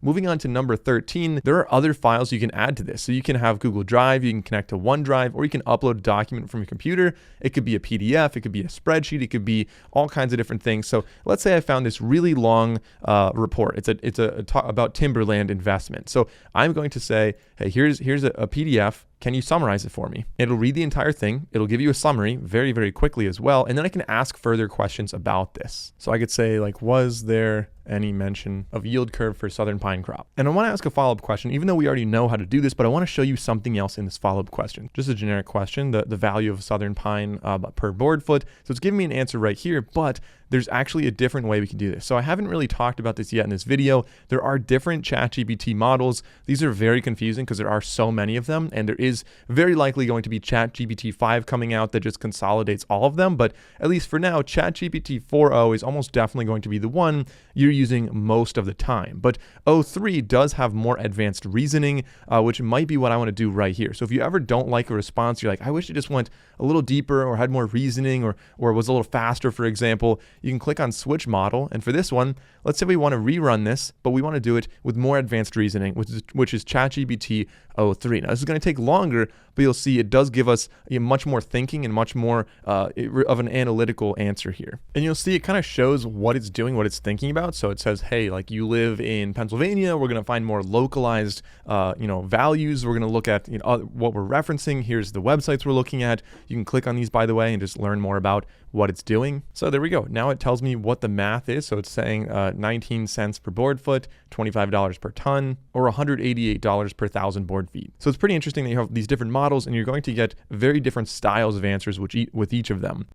Moving on to number 13, there are other files you can add to this. So you can have Google Drive, you can connect to OneDrive, or you can upload a document from your computer. It could be a PDF, it could be a spreadsheet, it could be all kinds of different things. So let's say I found this really long report. It's about timberland investment. So I'm going to say, hey, here's a PDF. Can you summarize it for me? It'll read the entire thing. It'll give you a summary very, very quickly as well. And then I can ask further questions about this. So I could say, like, was there any mention of yield curve for southern pine crop? And I want to ask a follow-up question, even though we already know how to do this, but I want to show you something else in this follow-up question. Just a generic question, the value of southern pine per board foot. So it's giving me an answer right here, but there's actually a different way we can do this. So I haven't really talked about this yet in this video. There are different ChatGPT models. These are very confusing because there are so many of them, and there is very likely going to be ChatGPT 5 coming out that just consolidates all of them. But at least for now, ChatGPT 4.0 is almost definitely going to be the one you're using most of the time. But O3 does have more advanced reasoning, which might be what I want to do right here. So if you ever don't like a response, you're like, I wish it just went a little deeper or had more reasoning or was a little faster, for example, you can click on switch model. And for this one, let's say we want to rerun this, but we want to do it with more advanced reasoning, which is ChatGPT O3. Now, this is going to take longer, but you'll see it does give us much more thinking and much more of an analytical answer here. And you'll see it kind of shows what it's doing, what it's thinking about. So it says, hey, like you live in Pennsylvania, we're going to find more localized, values. We're going to look at what we're referencing. Here's the websites we're looking at. You can click on these, by the way, and just learn more about what it's doing. So there we go. Now it tells me what the math is. So it's saying 19 cents per board foot, $25 per ton, or $188 per thousand board feet. So it's pretty interesting that you have these different models and you're going to get very different styles of answers with each of them.